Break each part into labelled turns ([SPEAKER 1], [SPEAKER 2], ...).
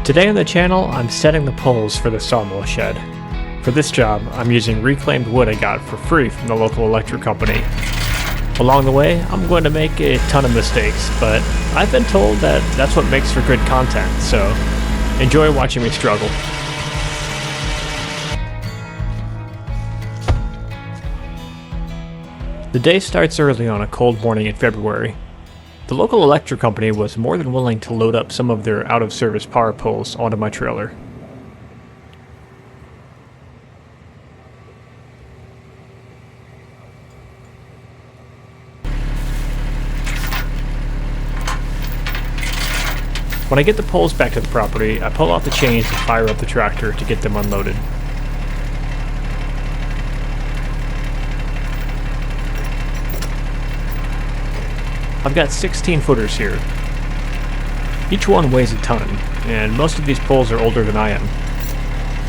[SPEAKER 1] Today on the channel, I'm setting the poles for the sawmill shed. For this job, I'm using reclaimed wood I got for free from the local electric company. Along the way, I'm going to make a ton of mistakes, but I've been told that that's what makes for good content, so enjoy watching me struggle. The day starts early on a cold morning in February. The local electric company was more than willing to load up some of their out-of-service power poles onto my trailer. When I get the poles back to the property, I pull out the chains and fire up the tractor to get them unloaded. I've got 16 footers here. Each one weighs a ton, and most of these poles are older than I am.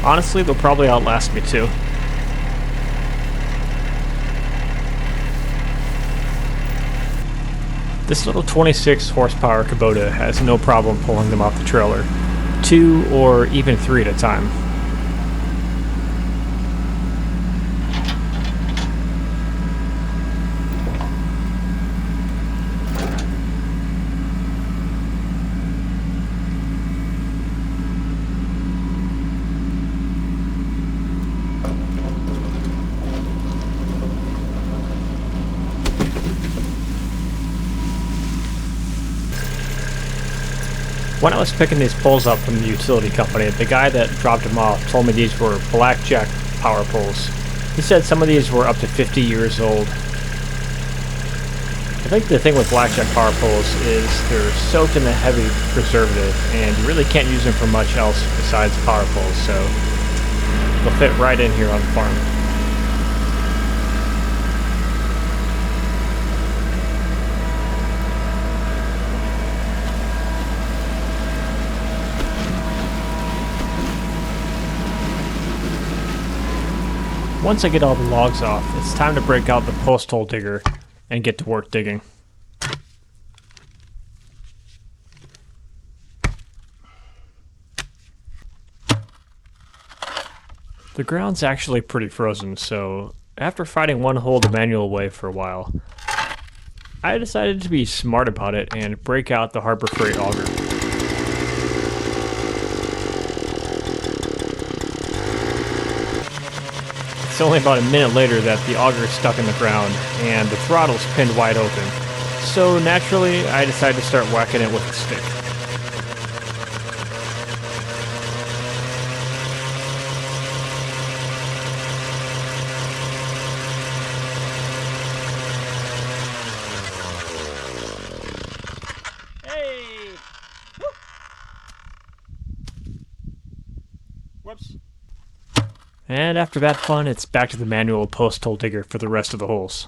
[SPEAKER 1] Honestly, they'll probably outlast me too. This little 26 horsepower Kubota has no problem pulling them off the trailer, 2 or even 3 at a time. When I was picking these poles up from the utility company, the guy that dropped them off told me these were blackjack power poles. He said some of these were up to 50 years old. I think the thing with blackjack power poles is they're soaked in a heavy preservative, and you really can't use them for much else besides power poles, so they'll fit right in here on the farm. Once I get all the logs off, it's time to break out the post hole digger and get to work digging. The ground's actually pretty frozen, so after fighting one hole the manual way for a while, I decided to be smart about it and break out the Harbor Freight auger. It's only about a minute later that the auger is stuck in the ground and the throttle's pinned wide open, so naturally I decided to start whacking it with a stick. Hey! Woo! Whoops. And after that fun, it's back to the manual post hole digger for the rest of the holes.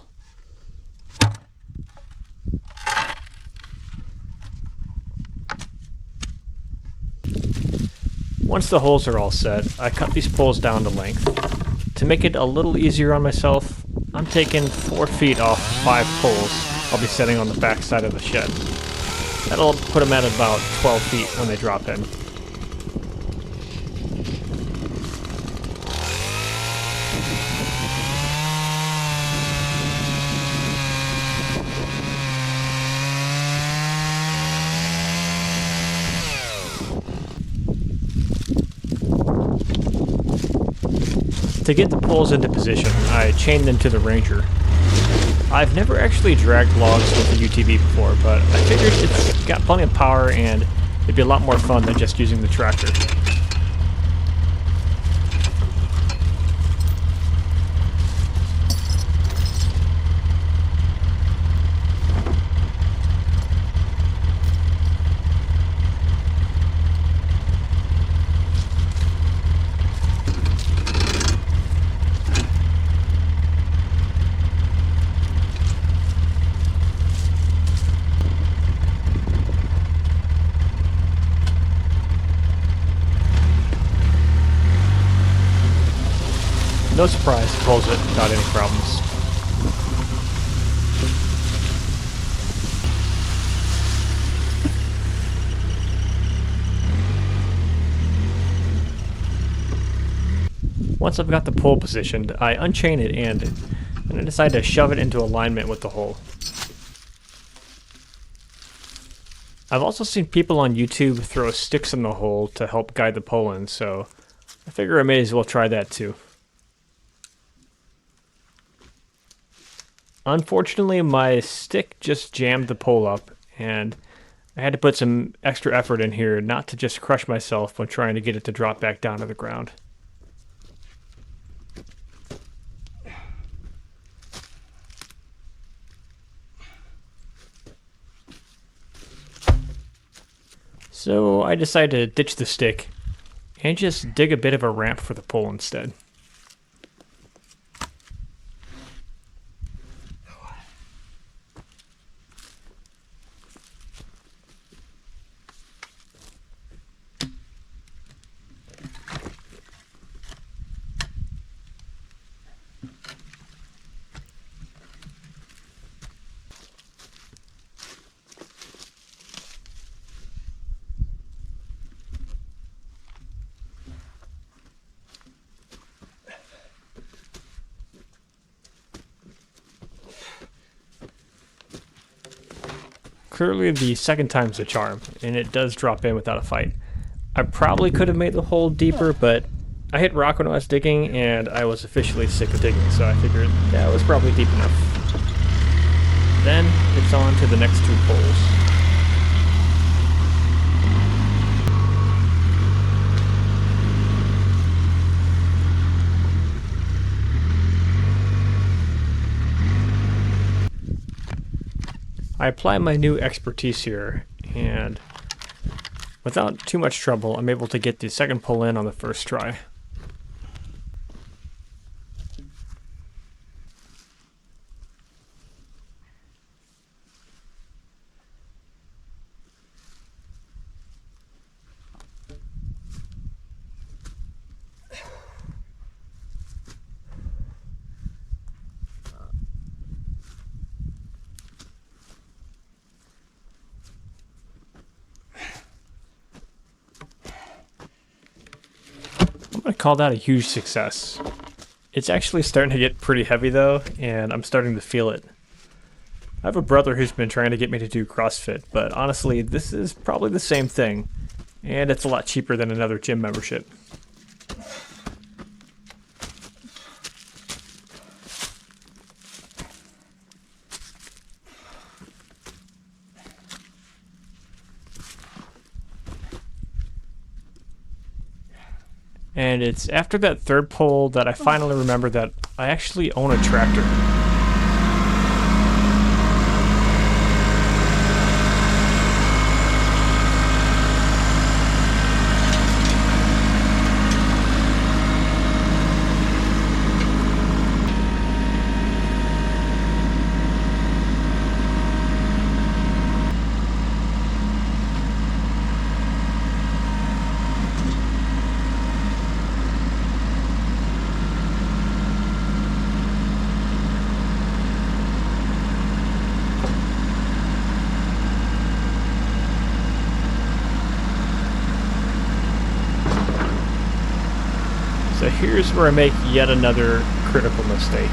[SPEAKER 1] Once the holes are all set, I cut these poles down to length. To make it a little easier on myself, I'm taking 4 feet off 5 poles I'll be setting on the back side of the shed. That'll put them at about 12 feet when they drop in. To get the poles into position, I chained them to the Ranger. I've never actually dragged logs with a UTV before, but I figured it's got plenty of power and it'd be a lot more fun than just using the tractor. No surprise, he pulls it without any problems. Once I've got the pole positioned, I unchain it and then I decide to shove it into alignment with the hole. I've also seen people on YouTube throw sticks in the hole to help guide the pole in, so I figure I may as well try that too. Unfortunately, my stick just jammed the pole up, and I had to put some extra effort in here not to just crush myself when trying to get it to drop back down to the ground. So I decided to ditch the stick and just dig a bit of a ramp for the pole instead. Clearly the second time's the charm, and it does drop in without a fight. I probably could have made the hole deeper, but I hit rock when I was digging, and I was officially sick of digging, so I figured that was probably deep enough. Then it's on to the next two poles. I apply my new expertise here, and without too much trouble, I'm able to get the second pull in on the first try. I call that a huge success. It's actually starting to get pretty heavy though, and I'm starting to feel it. I have a brother who's been trying to get me to do CrossFit, but honestly, this is probably the same thing, and it's a lot cheaper than another gym membership. And it's after that third pull that I finally remember that I actually own a tractor. So here's where I make yet another critical mistake.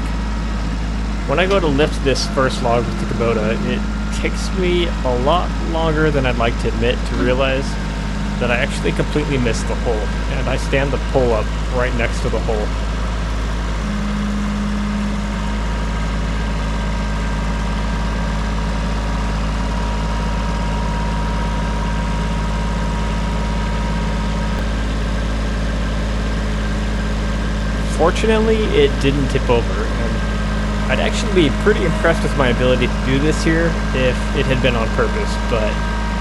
[SPEAKER 1] When I go to lift this first log with the Kubota, it takes me a lot longer than I'd like to admit to realize that I actually completely missed the hole, and I stand the pole up right next to the hole. Fortunately, it didn't tip over, and I'd actually be pretty impressed with my ability to do this here if it had been on purpose, but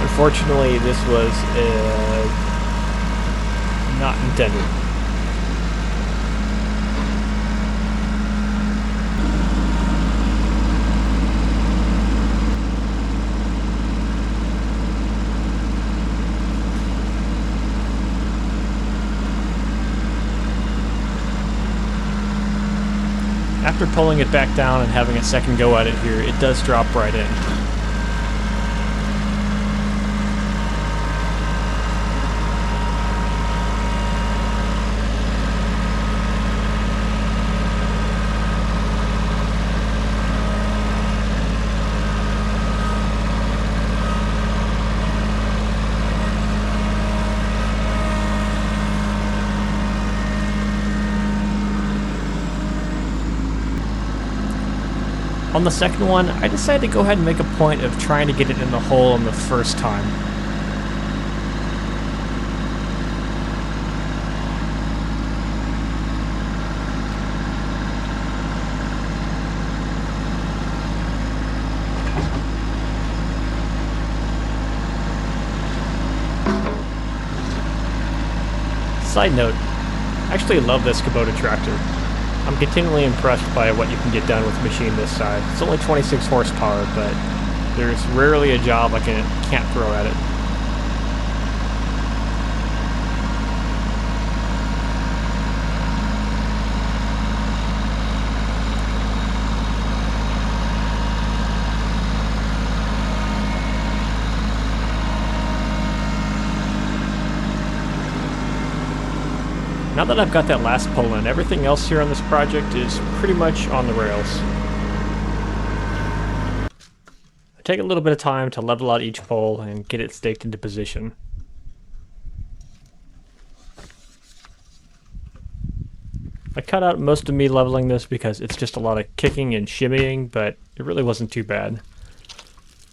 [SPEAKER 1] unfortunately this was not intended. After pulling it back down and having a second go at it here, it does drop right in. On the second one, I decided to go ahead and make a point of trying to get it in the hole on the first time. Side note, I actually love this Kubota tractor. I'm continually impressed by what you can get done with a machine this size. It's only 26 horsepower, but there's rarely a job I can't throw at it. Now that I've got that last pole in, everything else here on this project is pretty much on the rails. I take a little bit of time to level out each pole and get it staked into position. I cut out most of me leveling this because it's just a lot of kicking and shimmying, but it really wasn't too bad.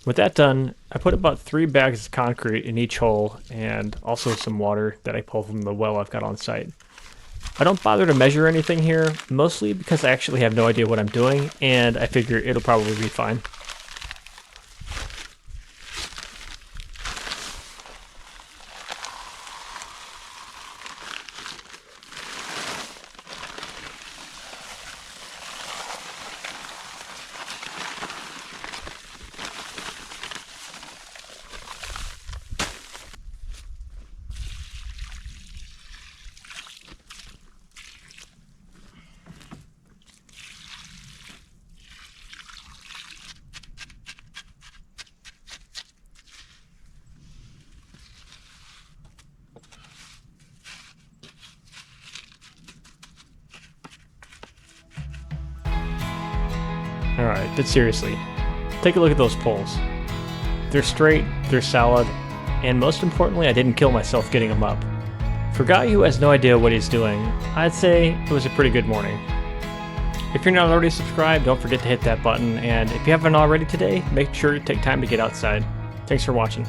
[SPEAKER 1] With that done, I put about 3 bags of concrete in each hole and also some water that I pull from the well I've got on site. I don't bother to measure anything here, mostly because I actually have no idea what I'm doing, and I figure it'll probably be fine. Alright, but seriously, take a look at those poles. They're straight, they're solid, and most importantly, I didn't kill myself getting them up. For a guy who has no idea what he's doing, I'd say it was a pretty good morning. If you're not already subscribed, don't forget to hit that button, and if you haven't already today, make sure to take time to get outside. Thanks for watching.